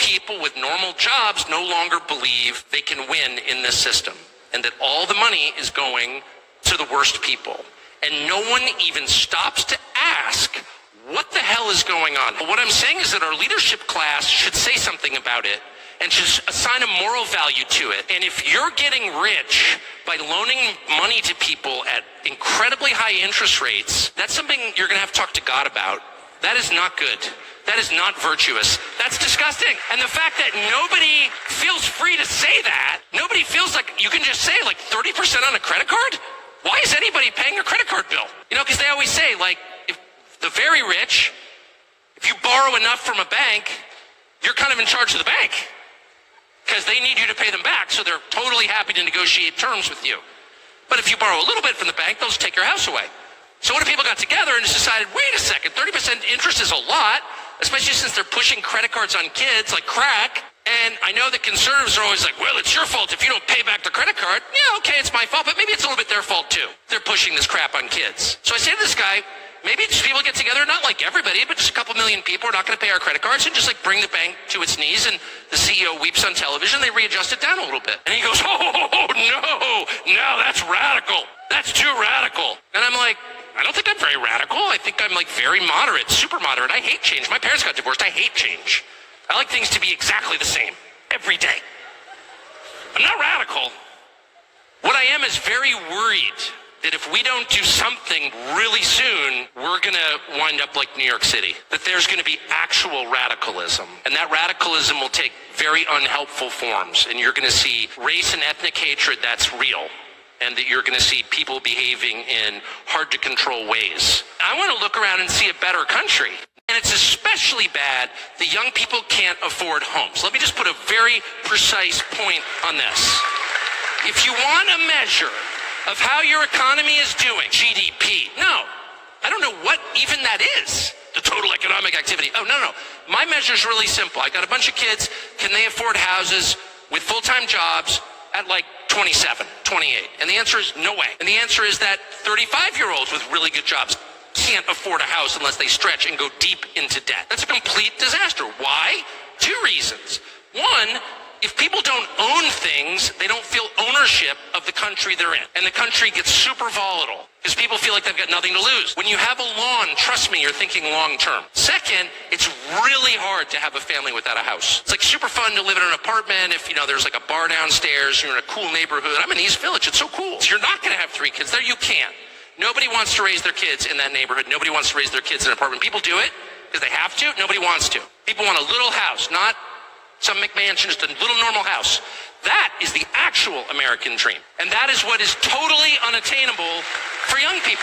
people with normal jobs no longer believe they can win in this system, and that all the money is going to the worst people. And no one even stops to ask, what the hell is going on? What I'm saying is that our leadership class should say something about it and should assign a moral value to it. And if you're getting rich by loaning money to people at incredibly high interest rates, that's something you're gonna have to talk to God about. That is not good. That is not virtuous. That's disgusting. And the fact that nobody feels free to say that, nobody feels like you can just say like 30% on a credit card? Why is anybody paying a credit card bill? You know, because they always say, like, if the very rich, if you borrow enough from a bank, you're kind of in charge of the bank because they need you to pay them back, so they're totally happy to negotiate terms with you. But if you borrow a little bit from the bank, they'll just take your house away. So what if people got together and just decided, wait a second, 30% interest is a lot, especially since they're pushing credit cards on kids like crack. And I know that conservatives are always like, well, it's your fault if you don't pay back the credit card. Yeah, okay, it's my fault, but maybe it's a little bit their fault too. They're pushing this crap on kids. So I say to this guy, maybe just people get together, not like everybody, but just a couple million people are not going to pay our credit cards, and just like bring the bank to its knees, and the CEO weeps on television, they readjust it down a little bit. And he goes, oh, no, that's radical. That's too radical. And I'm like, I don't think I'm very radical. I think I'm like very moderate, super moderate. I hate change. My parents got divorced. I hate change. I like things to be exactly the same every day. I'm not radical. What I am is very worried that if we don't do something really soon, we're going to wind up like New York City. That there's going to be actual radicalism. And that radicalism will take very unhelpful forms. And you're going to see race and ethnic hatred that's real. And that you're going to see people behaving in hard-to-control ways. I want to look around and see a better country. And it's especially bad that young people can't afford homes. Let me just put a very precise point on this. If you want a measure of how your economy is doing, GDP, no, I don't know what even that is, the total economic activity. Oh, no. My measure is really simple. I got a bunch of kids. Can they afford houses with full-time jobs at like 27, 28? And the answer is no way. And the answer is that 35-year-olds with really good jobs can't afford a house unless they stretch and go deep into debt. That's a complete disaster. Why? Two reasons. One, if people don't own things, they don't feel ownership of the country they're in. And the country gets super volatile because people feel like they've got nothing to lose. When you have a lawn, trust me, you're thinking long term. Second, it's really hard to have a family without a house. It's like super fun to live in an apartment if, you know, there's like a bar downstairs, you're in a cool neighborhood. I'm in East Village, it's so cool. So you're not going to have 3 kids there, you can't. Nobody wants to raise their kids in that neighborhood. Nobody wants to raise their kids in an apartment. People do it because they have to. Nobody wants to. People want a little house, not some McMansion, just a little normal house. That is the actual American dream. And that is what is totally unattainable for young people.